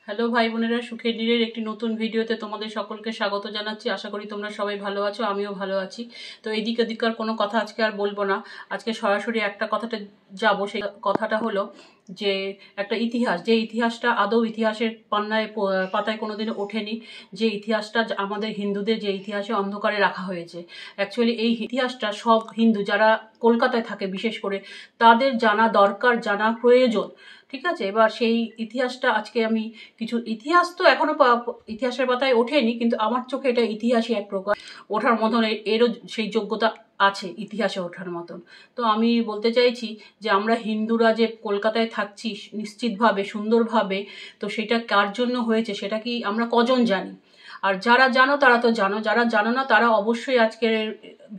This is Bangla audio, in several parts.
হ্যালো ভাই বোনেরা, সুখের নীড়ের একটি নতুন ভিডিওতে তোমাদের সকলকে স্বাগত জানাচ্ছি। আশা করি তোমরা সবাই ভালো আছো, আমিও ভালো আছি। তো এদিক ওদিককার কোনো কথা আজকে আর বলবো না, আজকে সরাসরি একটা কথাতে যাব। সেই কথাটা হলো যে একটা ইতিহাস, যে ইতিহাসটা আদৌ ইতিহাসের পাতায় কোনোদিনও ওঠেনি, যে ইতিহাসটা আমাদের হিন্দুদের যে ইতিহাসে অন্ধকারে রাখা হয়েছে। অ্যাকচুয়ালি এই ইতিহাসটা সব হিন্দু যারা কলকাতায় থাকে বিশেষ করে তাদের জানা দরকার, জানা প্রয়োজন। ঠিক আছে, এবার সেই ইতিহাসটা আজকে আমি কিছু ইতিহাস তো এখনো ইতিহাসের পাতায় ওঠেনি, কিন্তু আমার চোখে এটা ইতিহাসই এক প্রকার ওঠার মতন, এরও সেই যোগ্যতা আছে ইতিহাসে ওঠার মতন। তো আমি বলতে চাইছি যে আমরা হিন্দুরা যে কলকাতায় থাকছি নিশ্চিতভাবে সুন্দরভাবে, তো সেটা কার জন্য হয়েছে সেটা কি আমরা কজন জানি? আর যারা জানো তারা তো জানো, যারা জানো না তারা অবশ্যই আজকের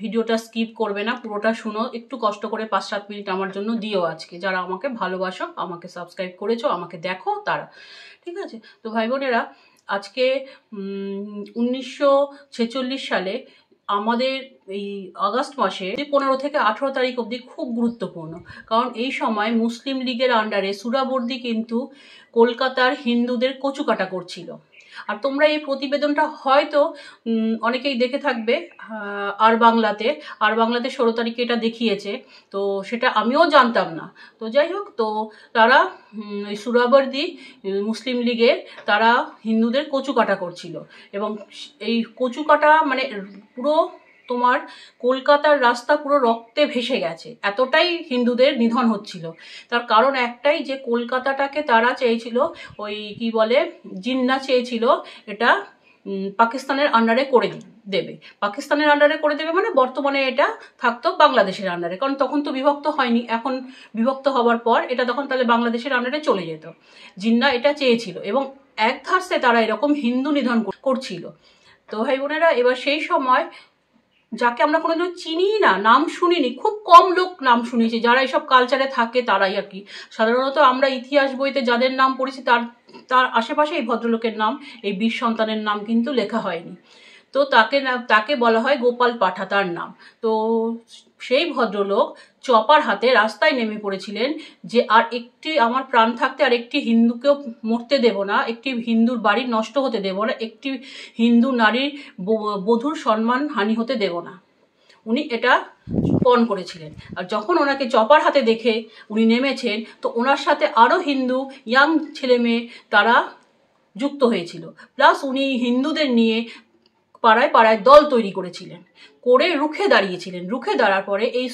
ভিডিওটা স্কিপ করবে না, পুরোটা শুনো, একটু কষ্ট করে 5-7 মিনিট আমার জন্য দিও আজকে। যারা আমাকে ভালোবাসো, আমাকে সাবস্ক্রাইব করেছো, আমাকে দেখো তারা, ঠিক আছে? তো ভাই বোনেরা, আজকে 1946 সালে আমাদের এই আগস্ট মাসে 15 থেকে 18 তারিখ অবধি খুব গুরুত্বপূর্ণ, কারণ এই সময় মুসলিম লীগের আন্ডারে সুরাবর্দি কিন্তু কলকাতার হিন্দুদের কচুকাটা করছিল। আর তোমরা এই প্রতিবেদনটা হয়তো অনেকেই দেখে থাকবে আর বাংলাতে 16 তারিখে এটা দেখিয়েছে। তো সেটা আমিও জানতাম না। তো যাই হোক, তো তারা এই সুরাবর্দি মুসলিম লীগের তারা হিন্দুদের কচুকাটা করছিল, এবং এই কচুকাটা মানে পুরো তোমার কলকাতার রাস্তা পুরো রক্তে ভেসে গেছে, এতটাই হিন্দুদের নিধন হচ্ছিল। তার কারণ একটাই, যে কলকাতাটাকে তারা চেয়েছিল, ওই কি বলে জিন্না চেয়েছিল এটা পাকিস্তানের আন্ডারে করে দেবে। পাকিস্তানের আন্ডারে করে দেবে মানে বর্তমানে এটা থাকতো বাংলাদেশের আন্ডারে, কারণ তখন তো বিভক্ত হয়নি। এখন বিভক্ত হওয়ার পর এটা তখন তাহলে বাংলাদেশের আন্ডারে চলে যেত। জিন্না এটা চেয়েছিল, এবং এক ধারসে তারা এরকম হিন্দু নিধন করছিল। তো ভাই বোনেরা, এবার সেই সময় যাকে আমরা কোনোদিন চিনি না, নাম শুনিনি, খুব কম লোক নাম শুনেছি, যারা এইসব কালচারে থাকে তারাই আর কি। সাধারণত আমরা ইতিহাস বইতে যাদের নাম পড়েছি তার তার আশেপাশে এই ভদ্রলোকের নাম, এই বীর সন্তানের নাম কিন্তু লেখা হয়নি। তো তাকে বলা হয় গোপাল পাঠা, তার নাম। তো সেই ভদ্রলোক চপার হাতে রাস্তায় নেমে পড়েছিলেন যে আর একটি আমার প্রাণ থাকতে আর একটি হিন্দুকেও মরতে দেব না, একটি হিন্দুর বাড়ি নষ্ট হতে দেব না, একটি হিন্দু নারীর বধূর সম্মান হানি হতে দেব না। উনি এটা পণ করেছিলেন। আর যখন ওনাকে চপার হাতে দেখে উনি নেমেছেন, তো ওনার সাথে আরও হিন্দু ইয়াং ছেলে মেয়ে তারা যুক্ত হয়েছিল। প্লাস উনি হিন্দুদের নিয়ে পাড়ায় পাড়ায় দল তৈরি করেছিলেন, করে রুখে দাঁড়িয়েছিলেন। রুখে দাঁড়ার পরে এই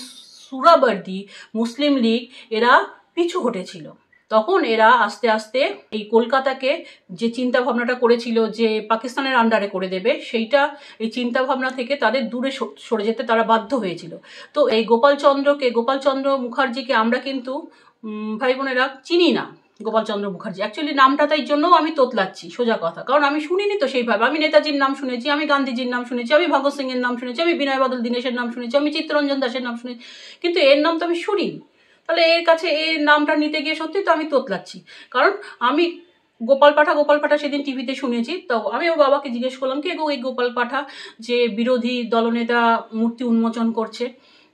সুরাবর্দি মুসলিম লীগ এরা পিছু হটেছিল। তখন এরা আস্তে আস্তে এই কলকাতাকে যে চিন্তা ভাবনাটা করেছিল যে পাকিস্তানের আন্ডারে করে দেবে, সেইটা এই চিন্তা ভাবনা থেকে তাদের দূরে সরে যেতে তারা বাধ্য হয়েছিল। তো এই গোপালচন্দ্র মুখার্জিকে আমরা কিন্তু ভাই বোনেরা চিনি না। গোপালচন্দ্র মুখার্জি অ্যাকচুয়ালি নামটা তাই জন্যও আমি তোতলাচ্ছি, সোজা কথা, কারণ আমি শুনিনি তো সেইভাবে। আমি নেতাজির নাম শুনেছি, আমি গান্ধীজির নাম শুনেছি, আমি ভগৎ সিং এর নাম শুনেছি, আমি বিনয় বাদল দীনেশের নাম শুনেছি, আমি চিত্তরঞ্জন দাসের নাম শুনেছি, কিন্তু এর নাম তো আমি শুনিনি। তাহলে এর কাছে এই নামটা নিতে গিয়ে সত্যি তো আমি তোতলাচ্ছি, কারণ আমি গোপাল পাঠা সেদিন টিভিতে শুনেছি। তো আমি ওর বাবাকে জিজ্ঞেস করলাম কি এই গোপাল পাঠা যে বিরোধী দলনেতা মূর্তি উন্মোচন করছে,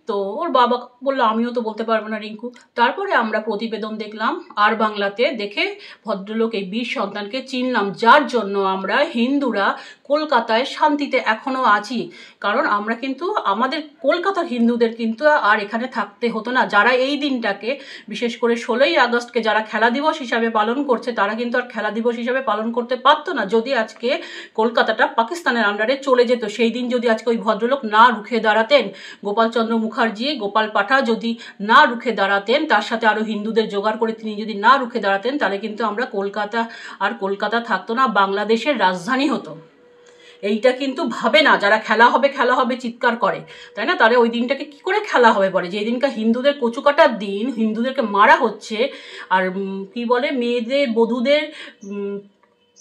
তো ওর বাবা বললো আমিও তো বলতে পারবো না রিঙ্কু। তারপরে আমরা প্রতিবেদন দেখলাম আর বাংলাতে, দেখে ভদ্রলোক এই বীর সন্তানকে চিনলাম, যার জন্য আমরা হিন্দুরা কলকাতায় শান্তিতে এখনো আছি। কারণ আমরা কিন্তু আমাদের কলকাতার হিন্দুদের কিন্তু আর এখানে থাকতে হতো না। যারা এই দিনটাকে বিশেষ করে 16ই আগস্টকে যারা খেলা দিবস হিসাবে পালন করছে, তারা কিন্তু আর খেলা দিবস হিসাবে পালন করতে পারতো না যদি আজকে কলকাতাটা পাকিস্তানের আন্ডারে চলে যেত। সেই দিন যদি আজকে ওই ভদ্রলোক না রুখে দাঁড়াতেন, গোপালচন্দ্র মুখার্জি গোপাল পাঠা যদি না রুখে দাঁড়াতেন, তার সাথে আরো হিন্দুদের জোগাড় করে তিনি যদি না রুখে দাঁড়াতেন, তাহলে কিন্তু আমরা কলকাতা থাকতো না, বাংলাদেশের রাজধানী হতো। এইটা কিন্তু ভাবে না, যারা খেলা হবে চিৎকার করে, তাই না? তাহলে ওই দিনটাকে কি করে খেলা হবে বলে, যে দিনটা হিন্দুদের কচুকাটার দিন, হিন্দুদেরকে মারা হচ্ছে, আর কি বলে মেয়েদের বধূদের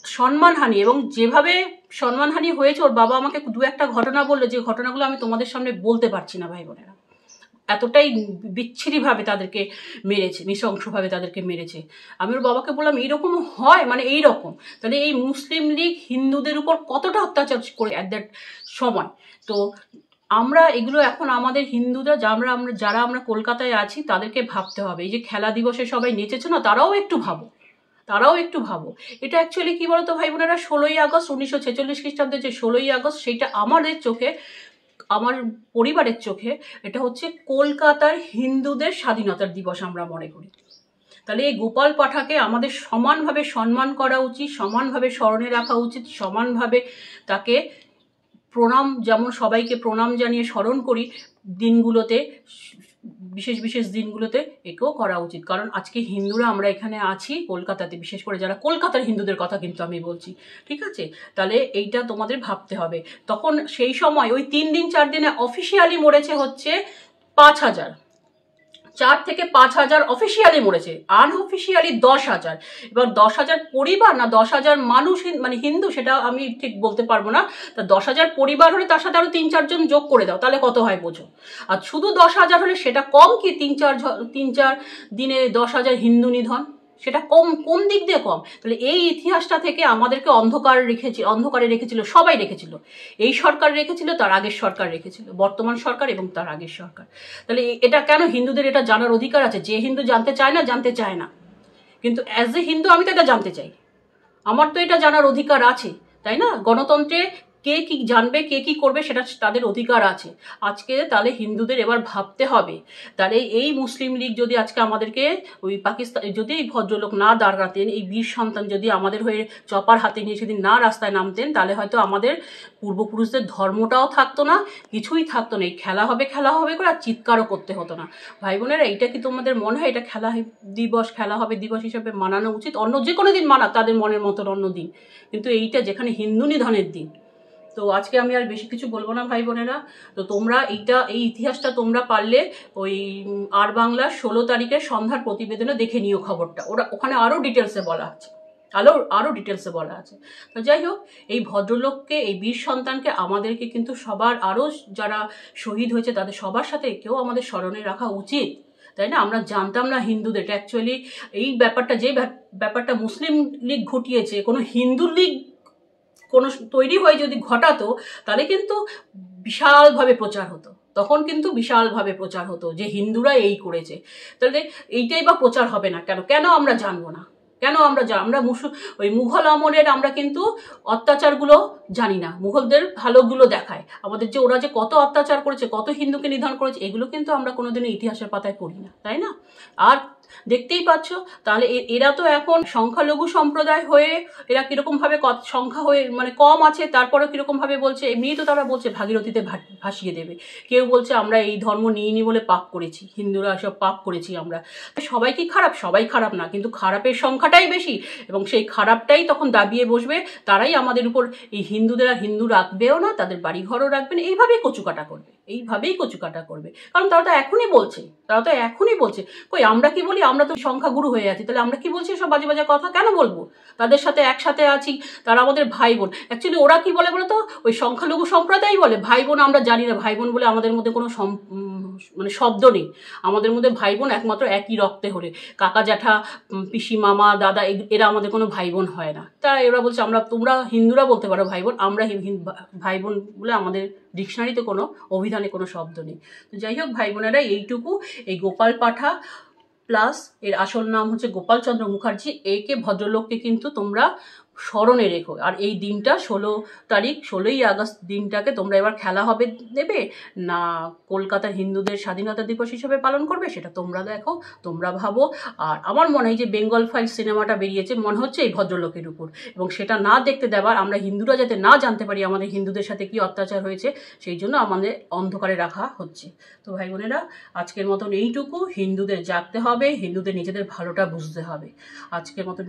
সম্মানহানি, এবং যেভাবে সম্মানহানি হয়েছে, ওর বাবা আমাকে 2-1টা ঘটনা বললো, যে ঘটনাগুলো আমি তোমাদের সামনে বলতে পারছি না ভাই বোনেরা। এতটাই বিচ্ছিরিভাবে তাদেরকে মেরেছে, নৃশংসভাবে তাদেরকে মেরেছে। আমি ওর বাবাকে বললাম এইরকম হয়, মানে এইরকম, তাহলে এই মুসলিম লীগ হিন্দুদের উপর কতটা অত্যাচার করে অ্যাট দ্যাট সময়। তো আমরা এগুলো এখন আমাদের হিন্দুরা যারা আমরা কলকাতায় আছি তাদেরকে ভাবতে হবে। এই যে খেলা দিবসে সবাই নেচেছে না, তারাও একটু ভাবো, তারাও একটু ভাবো। এটা অ্যাকচুয়ালি কী বলতো ভাই বোনেরা, 16ই আগস্ট 1946 খ্রিস্টাব্দে যে 16ই আগস্ট, সেইটা আমাদের চোখে, আমার পরিবারের চোখে এটা হচ্ছে কলকাতার হিন্দুদের স্বাধীনতার দিবস আমরা মনে করি। তাহলে এই গোপাল পাঠাকে আমাদের সমানভাবে সম্মান করা উচিত, সমানভাবে স্মরণে রাখা উচিত, সমানভাবে তাকে প্রণাম, যেমন সবাইকে প্রণাম জানিয়ে স্মরণ করি দিনগুলোতে, বিশেষ বিশেষ দিনগুলোতে একেও করা উচিত। কারণ আজকে হিন্দুরা আমরা এখানে আছি কলকাতাতে, বিশেষ করে যারা কলকাতার হিন্দুদের কথা কিন্তু আমি বলছি, ঠিক আছে? তাহলে এইটা তোমাদের ভাবতে হবে। তখন সেই সময় ওই 3 দিন 4 দিনে অফিসিয়ালি মরেছে হচ্ছে 5,000, 4 থেকে 5,000 অফিসিয়ালি মরেছে, আনঅফিসিয়ালি 10,000। এবার 10,000 পরিবার না 10,000 মানুষ মানে হিন্দু, সেটা আমি ঠিক বলতে পারবো না। তা 10,000 পরিবার হলে তার সাথে আরো 3-4 জন যোগ করে দাও, তাহলে কত হয় বোঝো। আর শুধু 10,000 হলে সেটা কম কি 3-4 দিনে 10,000 হিন্দু নিধন, সেটা কম? কোন দিক দিয়ে কম? তাহলে এই ইতিহাসটা থেকে আমাদেরকে অন্ধকারে রেখেছিল, সবাই রেখেছিল। এই সরকার রেখেছিল, তার আগের সরকার রেখেছিল, বর্তমান সরকার এবং তার আগের সরকার। তাহলে এটা কেন হিন্দুদের এটা জানার অধিকার আছে? যে হিন্দু জানতে চায় না, কিন্তু অ্যাজ এ হিন্দু আমি তো এটা জানতে চাই, আমার তো এটা জানার অধিকার আছে, তাই না? গণতন্ত্রে কে কি জানবে, কে কি করবে, সেটা তাদের অধিকার আছে। আজকে তাহলে হিন্দুদের এবার ভাবতে হবে। তাহলে এই মুসলিম লীগ যদি আজকে আমাদেরকে ওই পাকিস্তান, যদি এই ভদ্রলোক না দাঁড়াতেন, এই বীর সন্তান যদি আমাদের হয়ে চপার হাতে নিয়ে সেদিন না রাস্তায় নামতেন, তাহলে হয়তো আমাদের পূর্বপুরুষদের ধর্মটাও থাকতো না, কিছুই থাকতো না। এই খেলা হবে করে আর চিৎকারও করতে হতো না। ভাই বোনেরা, এইটা কি তোমাদের মনে হয় এটা খেলা হবে দিবস হিসেবে মানানো উচিত? অন্য যে কোনো দিন মানা তাদের মনের মতন অন্য দিন, কিন্তু এইটা যেখানে হিন্দু নিধনের দিন। তো আজকে আমি আর বেশি কিছু বলবো না ভাই বোনেরা। তো তোমরা এই ইতিহাসটা তোমরা পারলে ওই আর বাংলা 16 তারিখের সন্ধ্যার প্রতিবেদনে দেখে নিও খবরটা, ওখানে আরও ডিটেলসে বলা আছে, আরও ডিটেলসে বলা আছে। তো যাই হোক, এই ভদ্রলোককে, এই বীর সন্তানকে আমাদেরকে কিন্তু সবার, আরও যারা শহীদ হয়েছে তাদের সবার সাথে একেও আমাদের স্মরণে রাখা উচিত, তাই না? আমরা জানতাম না হিন্দুদের অ্যাকচুয়ালি এই ব্যাপারটা, যে ব্যাপারটা মুসলিম লীগ ঘটিয়েছে, কোনো হিন্দু লীগ কোনো তৈরি হয়ে যদি ঘটাতো, তাহলে কিন্তু বিশালভাবে প্রচার হতো, তখন কিন্তু বিশালভাবে প্রচার হতো যে হিন্দুরা এই করেছে। তাহলে এইটাই বা প্রচার হবে না কেন আমরা জানবো না? কেন আমরা ওই মুঘল আমলের আমরা কিন্তু অত্যাচারগুলো জানি না, মুঘলদের ভালোগুলো দেখায় আমাদের, যে ওরা যে কত অত্যাচার করেছে, কত হিন্দুকে নিধন করেছে, এগুলো কিন্তু আমরা কোনোদিনও ইতিহাসের পাতায় পড়ি না, তাই না? আর দেখতেই পাচ্ছ, তাহলে এরা তো এখন সংখ্যালঘু সম্প্রদায় হয়ে এরা কিরকমভাবে সংখ্যা হয়ে মানে কম আছে, তারপরেও কিরকমভাবে বলছে, এমনি তো তারা বলছে ভাগীরথীতে ভাসিয়ে দেবে। কেউ বলছে আমরা এই ধর্ম নিইনি বলে পাপ করেছি, হিন্দুরা সব পাপ করেছি আমরা। সবাই কি খারাপ? সবাই খারাপ না, কিন্তু খারাপের সংখ্যাটাই বেশি, এবং সেই খারাপটাই তখন দাবিয়ে বসবে, তারাই আমাদের উপর এই হিন্দুদের আর হিন্দু রাখবেও না, তাদের বাড়িঘরও রাখবেন, এইভাবেই কচুকাটা করবে। কারণ তারা তো এখনই বলছে, কই আমরা কি বলি? আমরা তো সংখ্যাগুরু হয়ে আছি, তাহলে আমরা কি বলছি সব বাজে বাজে কথা কেন বলবো? তাদের সাথে একসাথে আছি, তারা আমাদের ভাই বোন। অ্যাকচুয়ালি ওরা কি বলে বলতো, ওই সংখ্যালঘু সম্প্রদায় বলে ভাই বোন আমরা জানি না, ভাই বোন বলে আমাদের মধ্যে কোনো মানে শব্দ নেই। আমাদের মধ্যে ভাই বোন একমাত্র একই রক্তে হলে, কাকা জ্যাঠা পিসি মামা দাদা, এরা আমাদের কোনো ভাই বোন হয় না। তা এরা বলছে তোমরা হিন্দুরা বলতে পারো ভাই বোন, আমরা ভাই বোন বলে আমাদের ডিকশনারিতে কোনো অভিধানে কোনো শব্দ নেই। তো যাই হোক ভাই বোনেরা, এইটুকু, এই গোপাল পাঠা প্লাস এর আসল নাম হচ্ছে গোপালচন্দ্র মুখার্জি, একে ভদ্রলোককে কিন্তু তোমরা স্মরণে রেখো। আর এই দিনটা 16ই আগস্ট দিনটাকে তোমরা এবার খেলা হবে দেবে না কলকাতার হিন্দুদের স্বাধীনতা দিবস হিসেবে পালন করবে, সেটা তোমরা দেখো, তোমরা ভাবো। আর আমার মনে হয় যে বেঙ্গল ফাইল সিনেমাটা বেরিয়েছে মনে হচ্ছে এই ভদ্রলোকের উপর, এবং সেটা না দেখতে দেওয়ার, আমরা হিন্দুরা যাতে না জানতে পারি আমাদের হিন্দুদের সাথে কি অত্যাচার হয়েছে, সেই জন্য আমাদের অন্ধকারে রাখা হচ্ছে। তো ভাই বোনেরা, আজকের মতন এইটুকু। হিন্দুদের জাগতে হবে, হিন্দুদের নিজেদের ভালোটা বুঝতে হবে। আজকের মতন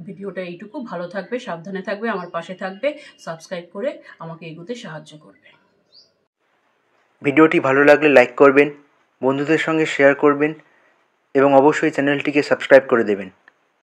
ভিডিওটা এইটুকু। ভালো থাকবে, সাবধানে থাকবে, আমার পাশে থাকবে, সাবস্ক্রাইব করে আমাকে এগোতে সাহায্য করবে। ভিডিওটি ভালো লাগলে লাইক করবেন, বন্ধুদের সঙ্গে শেয়ার করবেন এবং অবশ্যই চ্যানেলটিকে সাবস্ক্রাইব করে দেবেন।